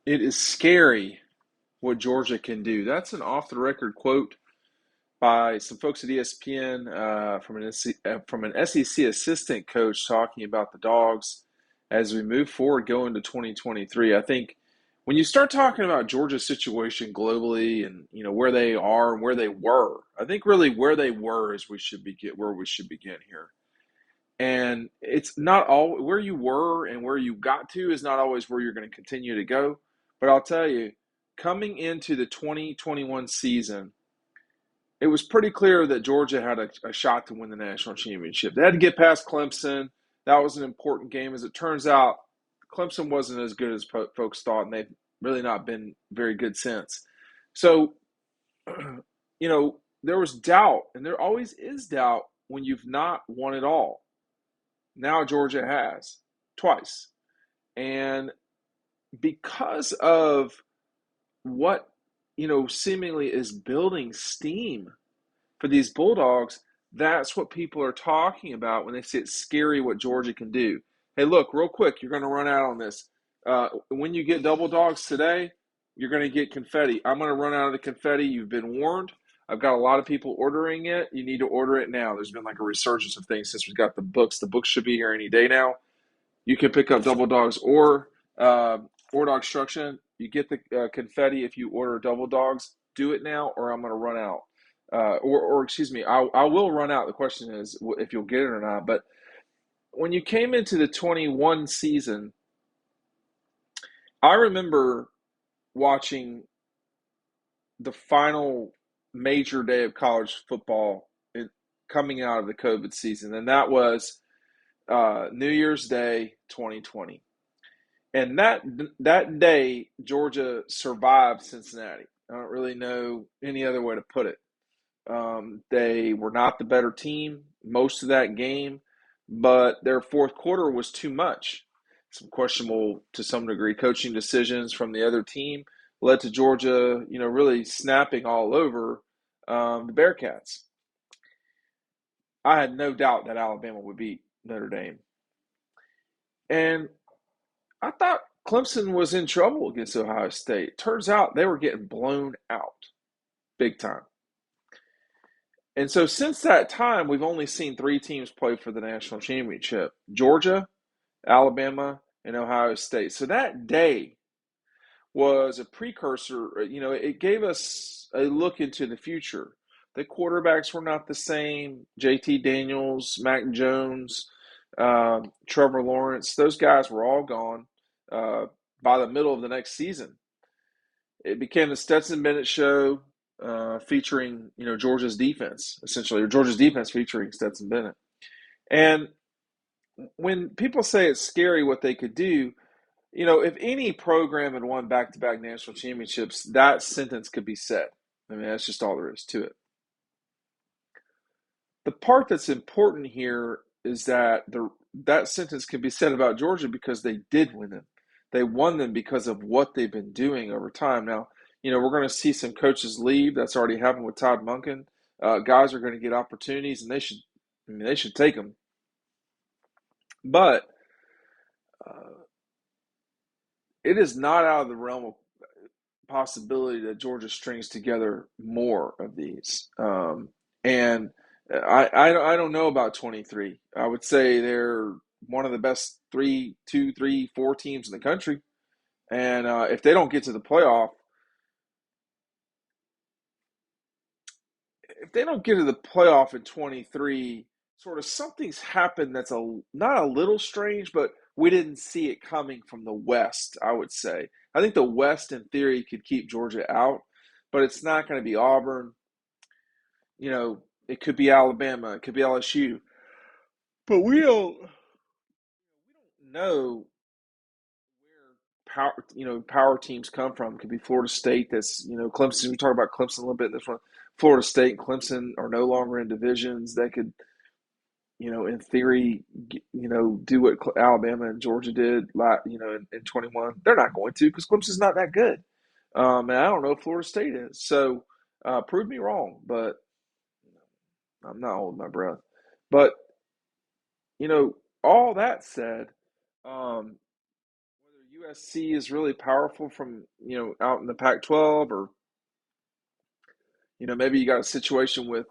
It is scary what Georgia can do. That's an off the record quote by some folks at ESPN from an SEC assistant coach talking about the Dogs as we move forward going to 2023. I think when you start talking about Georgia's situation globally and where they are and where they were, I think really where they were is where we should begin here. And it's not all where you were and where you got to is not always where you're going to continue to go. But I'll tell you, coming into the 2021 season, it was pretty clear that Georgia had a shot to win the national championship. They had to get past Clemson. That was an important game. As it turns out, Clemson wasn't as good as folks thought, and they've really not been very good since. So, there was doubt, and there always is doubt when you've not won it all. Now Georgia has twice. And because of what, seemingly is building steam for these Bulldogs, that's what people are talking about when they say it's scary what Georgia can do. Hey, look, real quick, you're going to run out on this. When you get double dogs today, you're going to get confetti. I'm going to run out of the confetti. You've been warned. I've got a lot of people ordering it. You need to order it now. There's been like a resurgence of things since we got the books. The books should be here any day now. You can pick up double dogs or dog instruction. You get the confetti if you order double dogs. Do it now, or I'm going to run out. Or excuse me, I will run out. The question is if you'll get it or not. But when you came into the 21 season, I remember watching the final major day of college football coming out of the COVID season, and that was New Year's Day 2020. And that day, Georgia survived Cincinnati. I don't really know any other way to put it. They were not the better team most of that game, but their fourth quarter was too much. Some questionable, to some degree, coaching decisions from the other team led to Georgia, really snapping all over the Bearcats. I had no doubt that Alabama would beat Notre Dame. And I thought Clemson was in trouble against Ohio State. Turns out they were getting blown out big time. And so since that time, we've only seen three teams play for the national championship: Georgia, Alabama, and Ohio State. So that day was a precursor. It gave us a look into the future. The quarterbacks were not the same. JT Daniels, Mac Jones, Trevor Lawrence, those guys were all gone by the middle of the next season. It became the Stetson Bennett show, featuring Georgia's defense, essentially, or Georgia's defense featuring Stetson Bennett. And when people say it's scary what they could do, if any program had won back-to-back national championships, that sentence could be said. I mean, that's just all there is to it. The part that's important here is that that sentence can be said about Georgia because they did win them. They won them because of what they've been doing over time. Now, we're going to see some coaches leave. That's already happened with Todd Monken. Guys are going to get opportunities, and they should take them. But it is not out of the realm of possibility that Georgia strings together more of these. And I don't know about 23. I would say they're one of the best 4 teams in the country. And if they don't get to the playoff, in 23, sort of something's happened that's not a little strange, but we didn't see it coming from the West, I would say. I think the West, in theory, could keep Georgia out, but it's not going to be Auburn. It could be Alabama. It could be LSU. But we don't know power teams come from. It could be Florida State. That's Clemson. We talk about Clemson a little bit in this one. Florida State and Clemson are no longer in divisions that could, in theory, do what Alabama and Georgia did, in 21. They're not going to because Clemson's not that good. And I don't know if Florida State is. So prove me wrong, but I'm not holding my breath. But all that said, whether USC is really powerful from, out in the Pac-12, or, maybe you got a situation with,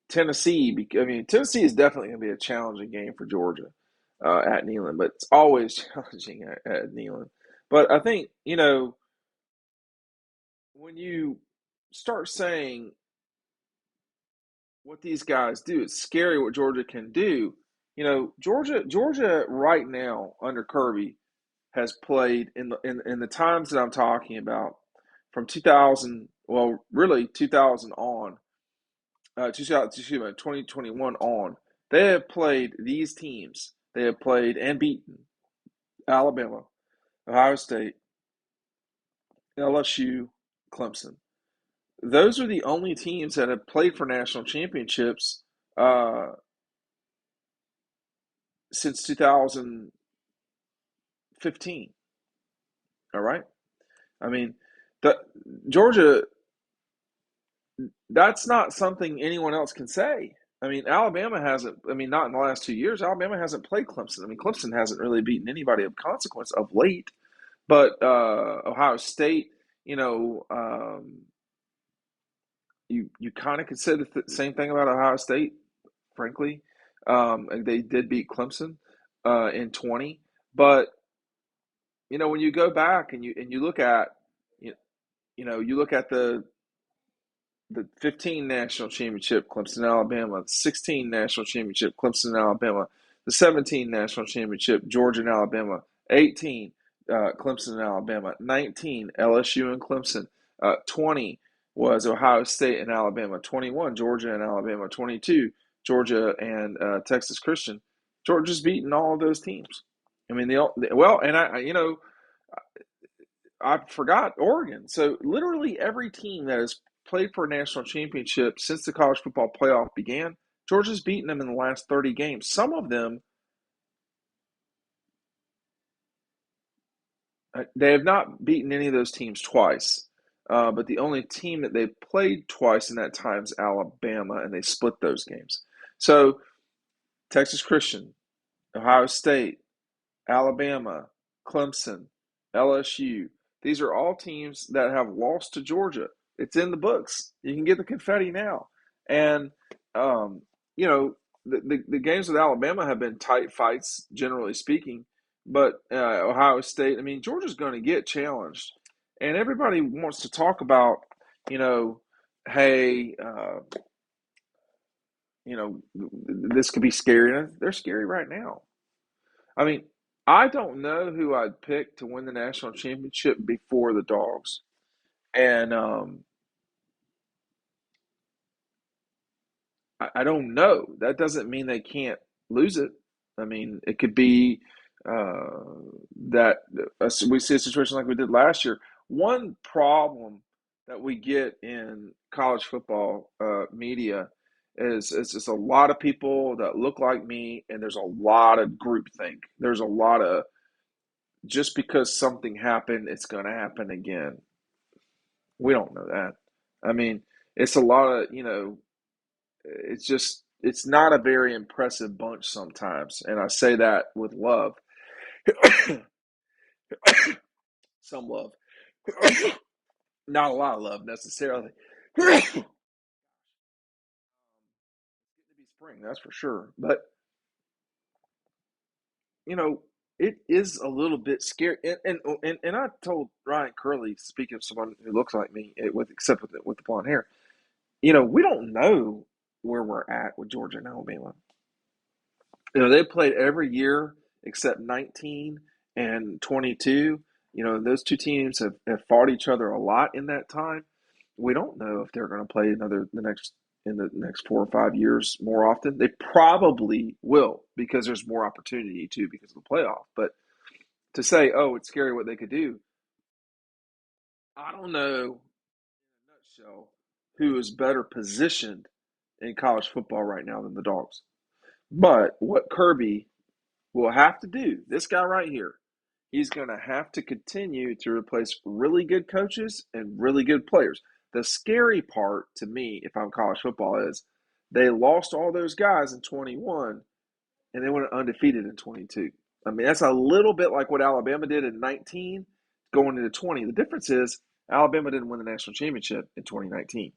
Tennessee. I mean, Tennessee is definitely going to be a challenging game for Georgia at Neyland, but it's always challenging at Neyland. But I think, when you start saying what these guys do, it's scary what Georgia can do. Georgia right now under Kirby has played in the times that I'm talking about, from 2000, well, really 2000 on, 2021 on. They have played these teams. They have played and beaten Alabama, Ohio State, LSU, Clemson. Those are the only teams that have played for national championships uh, since 2015. All right. I mean, the Georgia, that's not something anyone else can say. I mean, Alabama hasn't, I mean, not in the last 2 years. Alabama hasn't played Clemson. I mean, Clemson hasn't really beaten anybody of consequence of late. But Ohio State, you know, you kind of could say the same thing about Ohio State, frankly. And they did beat Clemson in 20. But, when you go back and you look at, you, you look at the 15 national championship, Clemson, Alabama, the 16 national championship, Clemson, Alabama, the 17 national championship, Georgia and Alabama, 18, Clemson and Alabama, 19, LSU and Clemson, 20 was Ohio State and Alabama, 21, Georgia and Alabama, 22, Georgia and Texas Christian. Georgia's beaten all of those teams. I mean, well, and I forgot Oregon. So literally every team that has played for a national championship since the college football playoff began, Georgia's beaten them in the last 30 games. Some of them, they have not beaten any of those teams twice. But the only team that they've played twice in that time is Alabama, and they split those games. So Texas Christian, Ohio State, Alabama, Clemson, LSU. These are all teams that have lost to Georgia. It's in the books. You can get the confetti now. And, um, you know, the games with Alabama have been tight fights, generally speaking. But Ohio State, I mean, Georgia's going to get challenged. And everybody wants to talk about, you know, hey, this could be scary. And they're scary right now. I mean, I don't know who I'd pick to win the national championship before the Dogs. And I don't know. That doesn't mean they can't lose it. I mean, it could be uh, that we see a situation like we did last year. One problem that we get in college football media is it's just a lot of people that look like me, and there's a lot of groupthink. There's a lot of just because something happened, it's going to happen again. We don't know that. I mean, it's a lot of, it's just, it's not a very impressive bunch sometimes. And I say that with love, some love, not a lot of love necessarily. It's getting to be spring, that's for sure. But, you know, it is a little bit scary. And I told Ryan Curley, speaking of someone who looks like me, except with the blonde hair, we don't know where we're at with Georgia and Alabama. They played every year except 19 and 22. Those two teams have fought each other a lot in that time. We don't know if they're going to play in the next 4 or 5 years more often. They probably will because there's more opportunity too because of the playoff. But to say, oh, it's scary what they could do, I don't know in a nutshell who is better positioned in college football right now than the Dogs. But what Kirby will have to do, this guy right here, he's going to have to continue to replace really good coaches and really good players. The scary part to me, if I'm college football, is they lost all those guys in 21 and they went undefeated in 22. I mean, that's a little bit like what Alabama did in 19 going into 20. The difference is Alabama didn't win the national championship in 2019.